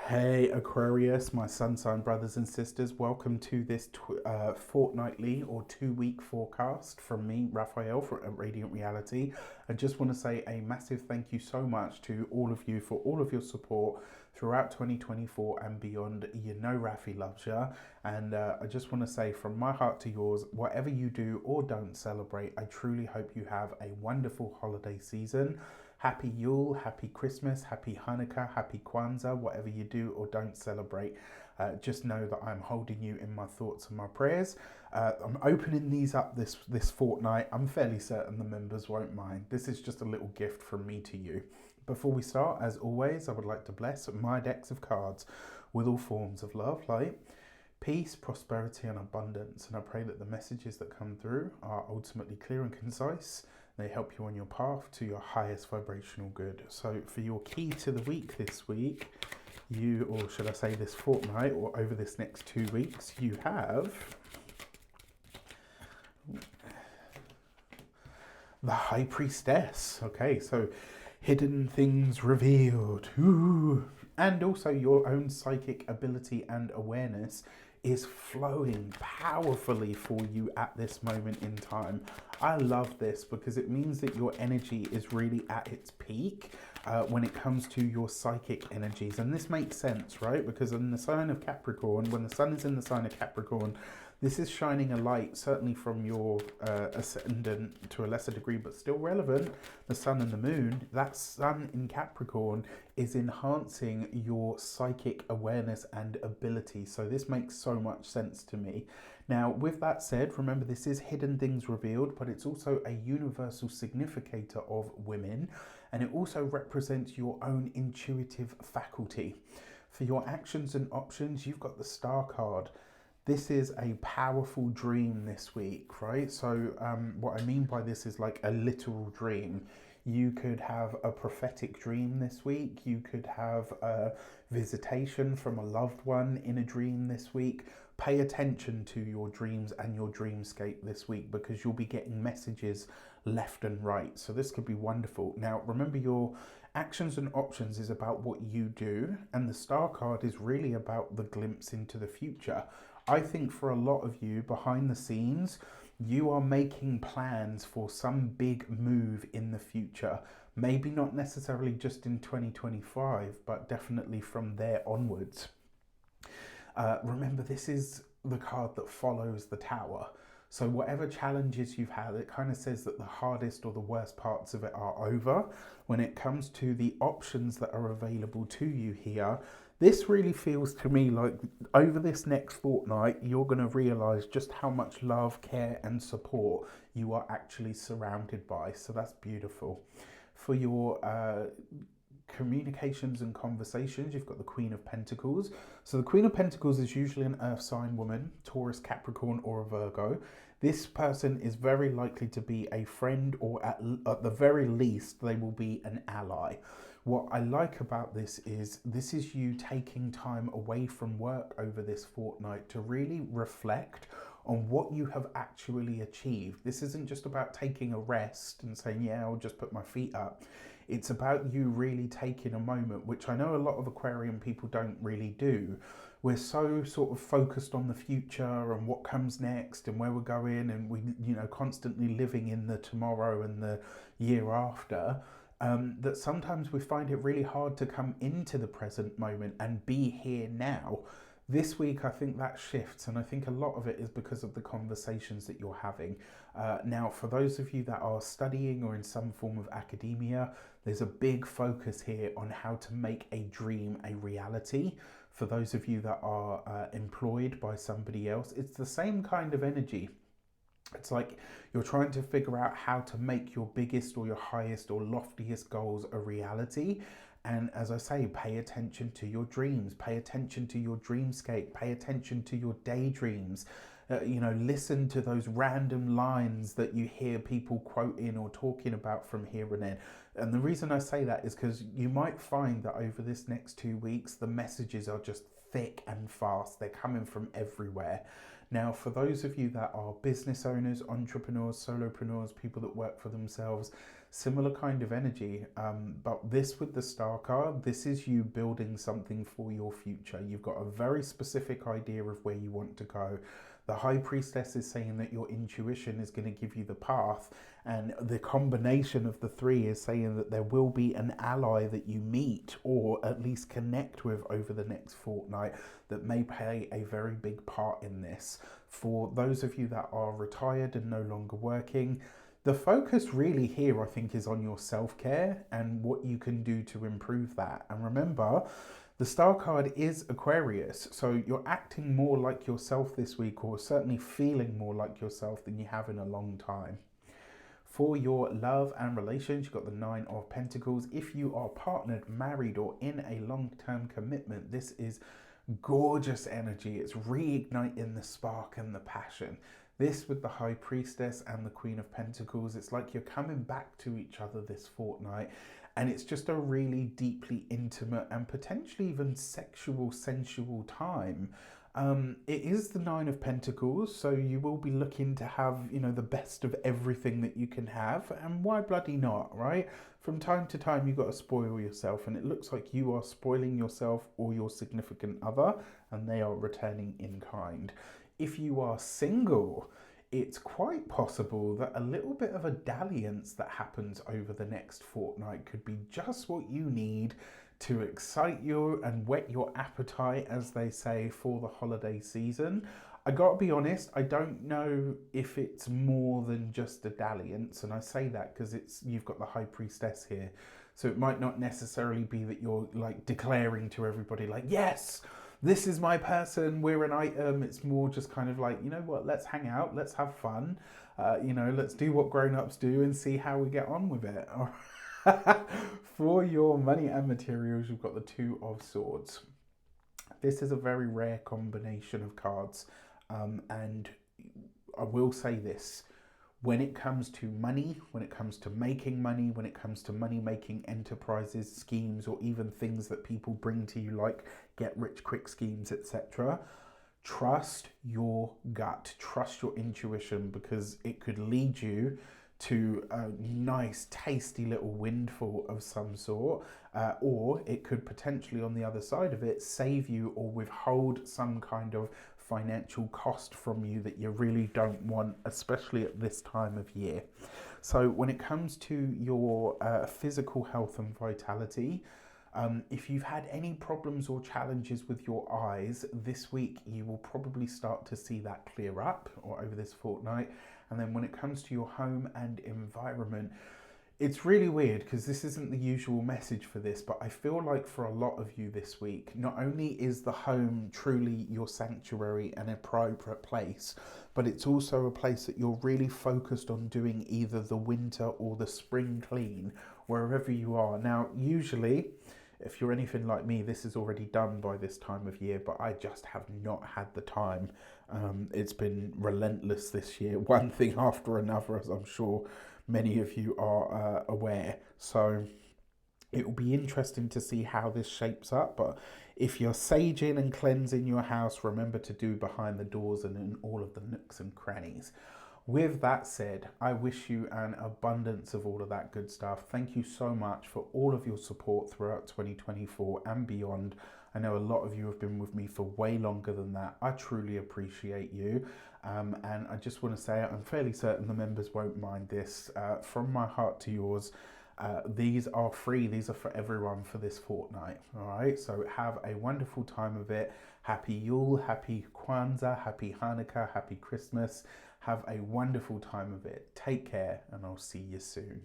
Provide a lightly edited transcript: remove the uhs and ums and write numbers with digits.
Hey Aquarius, my sun sign brothers and sisters, welcome to this fortnightly or 2 week forecast from me, Raphael, for Radiant Reality. I just want to say a massive thank you so much to all of you for all of your support throughout 2024 and beyond. You know Rafi loves you, and I just want to say from my heart to yours, whatever you do or don't celebrate, I truly hope you have a wonderful holiday season. Happy Yule, happy Christmas, happy Hanukkah, happy Kwanzaa, whatever you do or don't celebrate. Just know that I'm holding you in my thoughts and my prayers. I'm opening these up this fortnight. I'm fairly certain the members won't mind. This is just a little gift from me to you. Before we start, as always, I would like to bless my decks of cards with all forms of love, light, peace, prosperity, and abundance. And I pray that the messages that come through are ultimately clear and concise. They help you on your path to your highest vibrational good. So for your key to the week this week, or should I say this fortnight, or over this next 2 weeks, you have the High Priestess. Okay, so hidden things revealed. Ooh. And also your own psychic ability and awareness is flowing powerfully for you at this moment in time. I love this because it means that your energy is really at its peak when it comes to your psychic energies. And this makes sense, right? Because in the sign of Capricorn, when the sun is in the sign of Capricorn, this is shining a light, certainly from your ascendant to a lesser degree, but still relevant, the sun and the moon. That sun in Capricorn is enhancing your psychic awareness and ability. So this makes so much sense to me. Now, with that said, remember this is hidden things revealed, but it's also a universal significator of women, and it also represents your own intuitive faculty. For your actions and options, you've got the Star card. This is a powerful dream this week, right? So what I mean by this is like a literal dream. You could have a prophetic dream this week. You could have a visitation from a loved one in a dream this week. Pay attention to your dreams and your dreamscape this week because you'll be getting messages left and right. So this could be wonderful. Now, remember your actions and options is about what you do, and the Star card is really about the glimpse into the future. I think for a lot of you behind the scenes, you are making plans for some big move in the future. Maybe not necessarily just in 2025, but definitely from there onwards. Remember, this is the card that follows the Tower. So whatever challenges you've had, it kind of says that the hardest or the worst parts of it are over. When it comes to the options that are available to you here, this really feels to me like over this next fortnight, you're going to realize just how much love, care, and support you are actually surrounded by. So that's beautiful. For your communications and conversations, you've got the Queen of Pentacles. So the Queen of Pentacles is usually an earth sign woman, Taurus, Capricorn, or a Virgo. This person is very likely to be a friend, or at the very least, they will be an ally. What I like about this is you taking time away from work over this fortnight to really reflect on what you have actually achieved. This isn't just about taking a rest and saying, yeah, I'll just put my feet up. It's about you really taking a moment, which I know a lot of Aquarian people don't really do. We're so sort of focused on the future and what comes next and where we're going, and we, constantly living in the tomorrow and the year after. That sometimes we find it really hard to come into the present moment and be here now. This week, I think that shifts, and I think a lot of it is because of the conversations that you're having. Now, for those of you that are studying or in some form of academia, there's a big focus here on how to make a dream a reality. For those of you that are employed by somebody else, it's the same kind of energy. It's like you're trying to figure out how to make your biggest or your highest or loftiest goals a reality. And as I say, pay attention to your dreams, pay attention to your dreamscape, pay attention to your daydreams. Listen to those random lines that you hear people quoting or talking about from here and there. And the reason I say that is because you might find that over this next 2 weeks, the messages are just thick and fast. They're coming from everywhere. Now, for those of you that are business owners, entrepreneurs, solopreneurs, people that work for themselves, similar kind of energy. But this with the star card, this is you building something for your future. You've got a very specific idea of where you want to go. The High Priestess is saying that your intuition is going to give you the path, and the combination of the three is saying that there will be an ally that you meet or at least connect with over the next fortnight that may play a very big part in this. For those of you that are retired and no longer working, the focus really here, I think, is on your self-care and what you can do to improve that. And remember, the star card is Aquarius, so you're acting more like yourself this week, or certainly feeling more like yourself than you have in a long time. For your love and relations, you've got the Nine of Pentacles. If you are partnered, married, or in a long-term commitment, this is gorgeous energy. It's reigniting the spark and the passion. This with the High Priestess and the Queen of Pentacles, it's like you're coming back to each other this fortnight, and it's just a really deeply intimate and potentially even sexual, sensual time. It is the Nine of Pentacles, so you will be looking to have, you know, the best of everything that you can have, and why bloody not, right? From time to time, you've got to spoil yourself, and it looks like you are spoiling yourself or your significant other, and they are returning in kind. If you are single, it's quite possible that a little bit of a dalliance that happens over the next fortnight could be just what you need to excite you and whet your appetite, as they say, for the holiday season. I gotta be honest, I don't know if it's more than just a dalliance, and I say that because you've got the High Priestess here, so it might not necessarily be that you're like declaring to everybody like, yes, this is my person, we're an item. It's more just kind of like, you know what, let's hang out, let's have fun, you know, let's do what grown-ups do and see how we get on with it. For your money and materials, you've got the Two of Swords. This is a very rare combination of cards, and I will say this: when it comes to money, when it comes to making money, when it comes to money-making enterprises, schemes, or even things that people bring to you like get-rich-quick schemes, etc., trust your gut, trust your intuition, because it could lead you to a nice, tasty little windfall of some sort, or it could potentially, on the other side of it, save you or withhold some kind of financial cost from you that you really don't want, especially at this time of year. So when it comes to your physical health and vitality, if you've had any problems or challenges with your eyes this week, you will probably start to see that clear up, or over this fortnight. And then when it comes to your home and environment, it's really weird because this isn't the usual message for this, but I feel like for a lot of you this week, not only is the home truly your sanctuary and a appropriate place, but it's also a place that you're really focused on doing either the winter or the spring clean, wherever you are. Now, usually, if you're anything like me, this is already done by this time of year, but I just have not had the time. It's been relentless this year, one thing after another, as I'm sure many of you are aware. So it will be interesting to see how this shapes up. But if you're saging and cleansing your house, remember to do behind the doors and in all of the nooks and crannies. With that said, I wish you an abundance of all of that good stuff. Thank you so much for all of your support throughout 2024 and beyond. I know a lot of you have been with me for way longer than that. I truly appreciate you. And I just want to say, I'm fairly certain the members won't mind this. From my heart to yours, these are free. These are for everyone for this fortnight. All right. So have a wonderful time of it. Happy Yule, happy Kwanzaa, happy Hanukkah, happy Christmas. Have a wonderful time of it. Take care, and I'll see you soon.